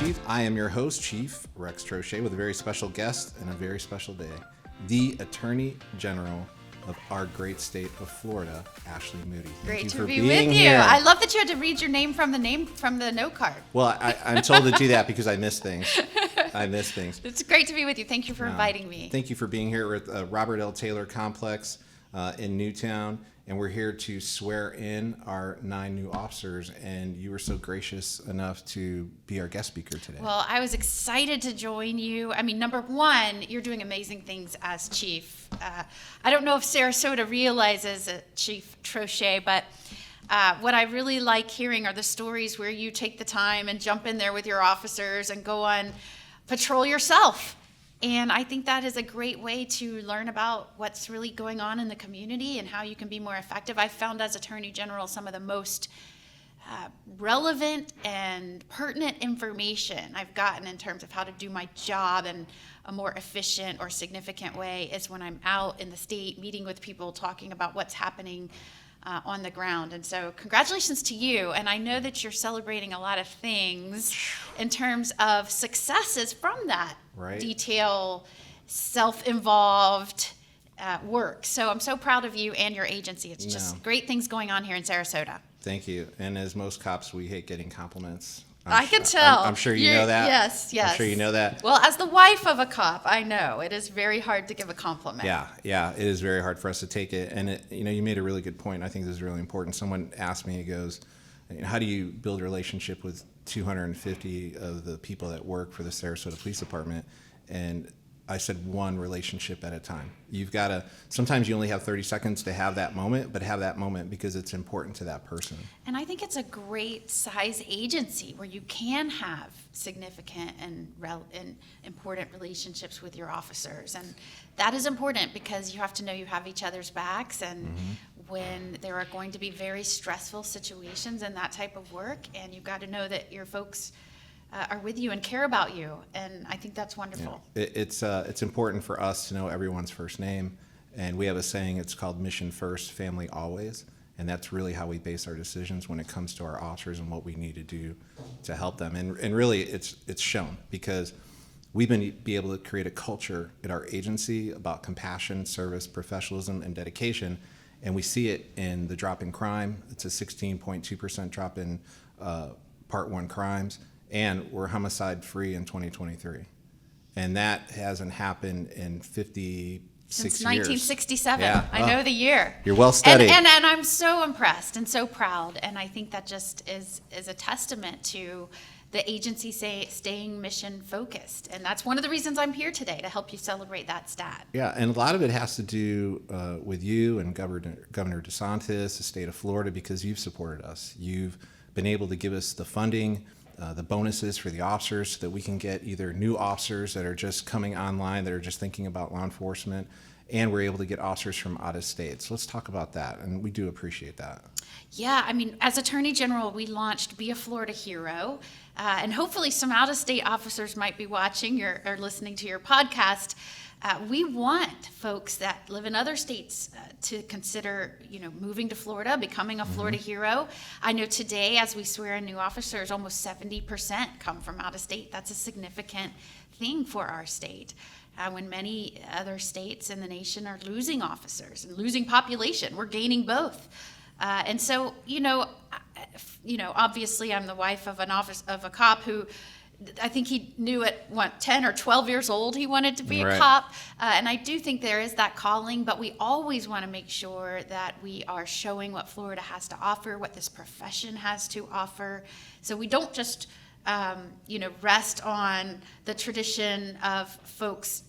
Chief. I am your host, Chief Rex Troche, with a very special guest and a very special day. The Attorney General of our great state of Florida, Ashley Moody. Great to be with you. Here. I love that you had to read your name from the note card. Well, I'm told to do that because I miss things. It's great to be with you. Thank you for inviting me. Thank you for being here. We're at the Robert L. Taylor Complex in Newtown, and we're here to swear in our 9 new officers, and you were so gracious enough to be our guest speaker today. Well, I was excited to join you. I mean, number one, you're doing amazing things as chief. I don't know if Sarasota realizes it, Chief Troche, but what I really like hearing are the stories where you take the time and jump in there with your officers and go on patrol yourself. And I think that is a great way to learn about what's really going on in the community and how you can be more effective. I found as Attorney General some of the most relevant and pertinent information I've gotten in terms of how to do my job in a more efficient or significant way is when I'm out in the state meeting with people, talking about what's happening on the ground. And so congratulations to you. And I know that you're celebrating a lot of things in terms of successes from that detail, self-involved work. So I'm so proud of you and your agency. It's just great things going on here in Sarasota. Thank you. And as most cops, we hate getting compliments. I can tell. I'm sure you know that. Yes. I'm sure you know that. Well, as the wife of a cop, I know it is very hard to give a compliment. Yeah, it is very hard for us to take it. And you made a really good point. I think this is really important. Someone asked me, he goes, how do you build a relationship with 250 of the people that work for the Sarasota Police Department? And I said, one relationship at a time. You've got to, sometimes you only have 30 seconds to have that moment, but have that moment because it's important to that person. And I think it's a great size agency where you can have significant and important relationships with your officers. And that is important because you have to know you have each other's backs. And when there are going to be very stressful situations in that type of work, and you've got to know that your folks are with you and care about you, and I think that's wonderful. Yeah. It's important for us to know everyone's first name, and we have a saying, it's called mission first, family always, and that's really how we base our decisions when it comes to our officers and what we need to do to help them. And really, it's shown because we've been able to create a culture at our agency about compassion, service, professionalism, and dedication, and we see it in the drop in crime. It's a 16.2% drop in Part 1 crimes. And we're homicide-free in 2023. And that hasn't happened in 56 Since years. 1967. Yeah. I know the year. You're well studied. And I'm so impressed and so proud. And I think that just is a testament to the agency staying mission focused. And that's one of the reasons I'm here today, to help you celebrate that stat. Yeah, and a lot of it has to do with you and Governor DeSantis, the state of Florida, because you've supported us. You've been able to give us the funding, the bonuses for the officers so that we can get either new officers that are just coming online, that are just thinking about law enforcement, and we're able to get officers from out of state. So let's talk about that, and we do appreciate that. Yeah, I mean, as Attorney General, we launched Be a Florida Hero, and hopefully some out-of-state officers might be watching or listening to your podcast. We want folks that live in other states to consider, moving to Florida, becoming a Florida hero. I know today, as we swear in new officers, almost 70% come from out of state. That's a significant thing for our state. When many other states in the nation are losing officers and losing population, we're gaining both. And so, obviously, I'm the wife of a cop who, I think he knew at 10 or 12 years old he wanted to be a cop. And I do think there is that calling, but we always want to make sure that we are showing what Florida has to offer, what this profession has to offer. So we don't just, rest on the tradition of folks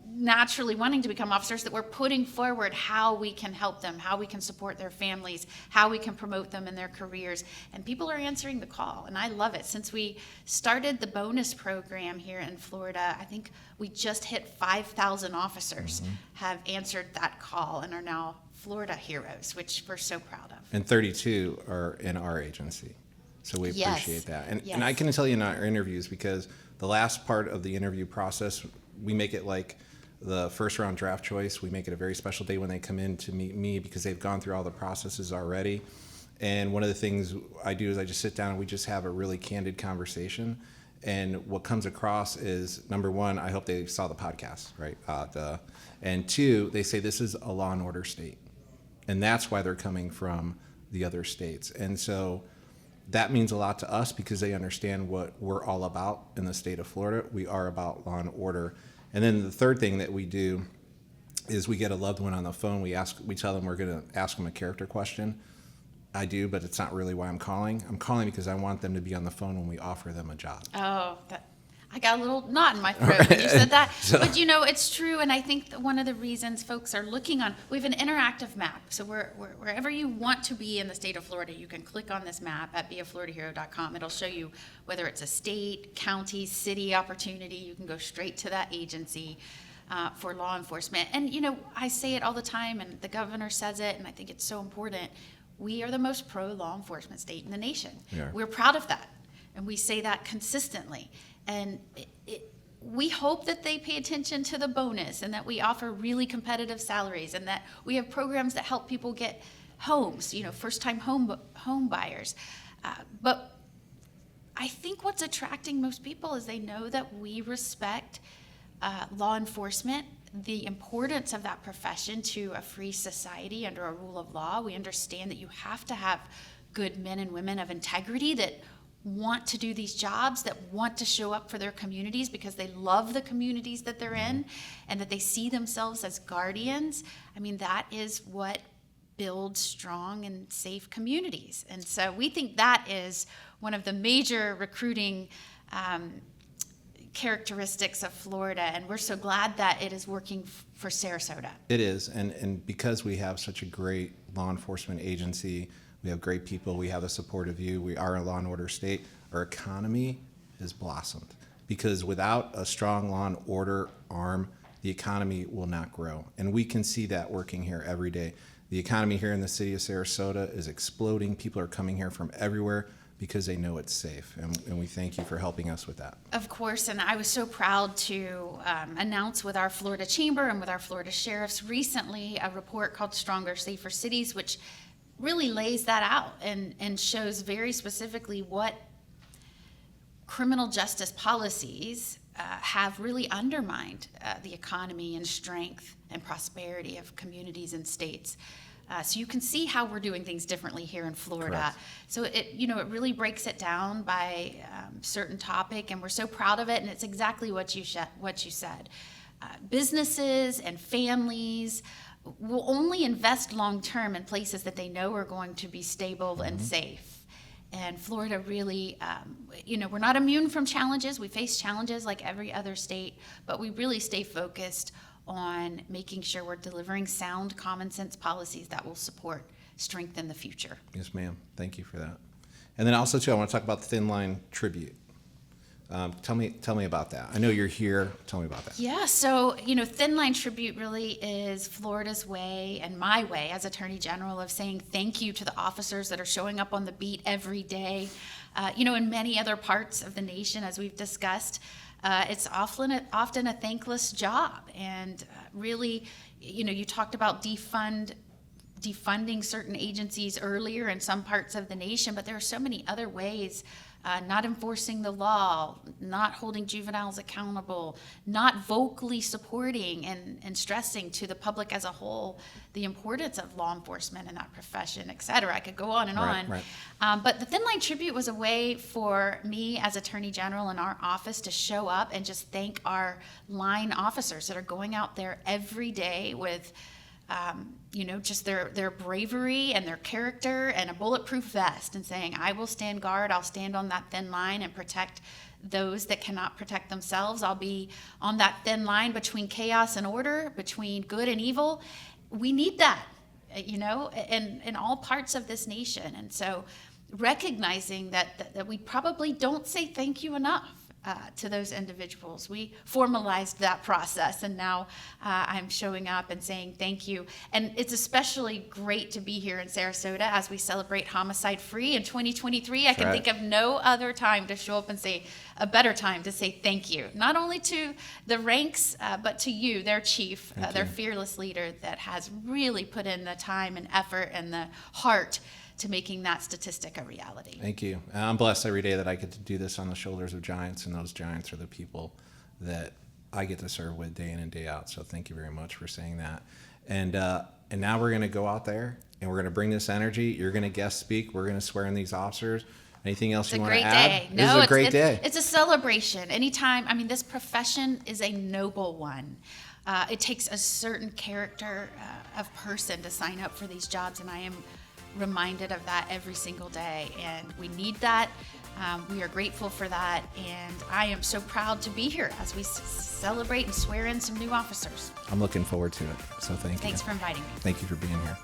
naturally wanting to become officers, that we're putting forward how we can help them, how we can support their families, how we can promote them in their careers. And people are answering the call, and I love it. Since we started the bonus program here in Florida, I think we just hit 5,000 officers have answered that call and are now Florida heroes, which we're so proud of. And 32 are in our agency. So we appreciate that. And I can tell you in our interviews, because the last part of the interview process, we make it like the first round draft choice. We make it a very special day when they come in to meet me, because they've gone through all the processes already. And one of the things I do is I just sit down and we just have a really candid conversation. And what comes across is, number one, I hope they saw the podcast, right? And two, they say this is a law and order state. And that's why they're coming from the other states. And so that means a lot to us because they understand what we're all about in the state of Florida. We are about law and order. And then the third thing that we do is we get a loved one on the phone. We tell them we're going to ask them a character question. I do, but it's not really why I'm calling. I'm calling because I want them to be on the phone when we offer them a job. Oh, I got a little knot in my throat when you said that. But it's true, and I think that one of the reasons folks are looking on, we have an interactive map. So wherever you want to be in the state of Florida, you can click on this map at beafloridahero.com. It'll show you whether it's a state, county, city opportunity. You can go straight to that agency for law enforcement. And, I say it all the time, and the governor says it, and I think it's so important. We are the most pro-law enforcement state in the nation. Yeah. We're proud of that, and we say that consistently. And we hope that they pay attention to the bonus and that we offer really competitive salaries and that we have programs that help people get homes, first-time home buyers. But I think what's attracting most people is they know that we respect law enforcement, the importance of that profession to a free society under a rule of law. We understand that you have to have good men and women of integrity that want to do these jobs, that want to show up for their communities because they love the communities that they're in and that they see themselves as guardians. I mean, that is what builds strong and safe communities. And so we think that is one of the major recruiting characteristics of Florida, and we're so glad that it is working for Sarasota. It is, and because we have such a great law enforcement agency, we have great people, we have the support of you, we are a law and order state, our economy has blossomed. Because without a strong law and order arm, the economy will not grow. And we can see that working here every day. The economy here in the city of Sarasota is exploding. People are coming here from everywhere because they know it's safe. And we thank you for helping us with that. Of course, and I was so proud to announce with our Florida Chamber and with our Florida Sheriffs recently a report called Stronger, Safer Cities, which really lays that out and shows very specifically what criminal justice policies have really undermined the economy and strength and prosperity of communities and states. So you can see how we're doing things differently here in Florida. Correct. So it really breaks it down by certain topic, and we're so proud of it. And it's exactly what you said. Businesses and families will only invest long term in places that they know are going to be stable and safe. And Florida really, we're not immune from challenges. We face challenges like every other state, but we really stay focused on making sure we're delivering sound, common sense policies that will support, strengthen the future. Yes, ma'am. Thank you for that. And then also, too, I want to talk about the Thin Line Tribute. Tell me about that. I know you're here. Tell me about that. Yeah, so, Thin Line Tribute really is Florida's way and my way as Attorney General of saying thank you to the officers that are showing up on the beat every day. In many other parts of the nation, as we've discussed, it's often a thankless job. And really, you talked about defunding certain agencies earlier in some parts of the nation, but there are so many other ways. Not enforcing the law, not holding juveniles accountable, not vocally supporting and stressing to the public as a whole the importance of law enforcement and that profession, et cetera. I could go on and on. Right. But the Thin Line Tribute was a way for me as Attorney General in our office to show up and just thank our line officers that are going out there every day with just their bravery and their character and a bulletproof vest and saying, I will stand guard, I'll stand on that thin line and protect those that cannot protect themselves. I'll be on that thin line between chaos and order, between good and evil. We need that, in all parts of this nation. And so recognizing that we probably don't say thank you enough. To those individuals. We formalized that process, and now I'm showing up and saying thank you. And it's especially great to be here in Sarasota as we celebrate homicide-free in 2023. I can think of no other time to show up and say a better time to say thank you, not only to the ranks, but to you, their chief, their fearless leader that has really put in the time and effort and the heart to making that statistic a reality. Thank you. I'm blessed every day that I get to do this on the shoulders of giants, and those giants are the people that I get to serve with day in and day out. So thank you very much for saying that. And now we're going to go out there and we're going to bring this energy. You're going to guest speak. We're going to swear in these officers. Anything else you want to add? It's a great day. This is a great day. It's a celebration. Anytime, I mean, this profession is a noble one. It takes a certain character of person to sign up for these jobs, and I am reminded of that every single day. And we need that. We are grateful for that, and I am so proud to be here as we celebrate and swear in some new officers. I'm looking forward to it. So thank you. Thanks for inviting me. Thank you for being here.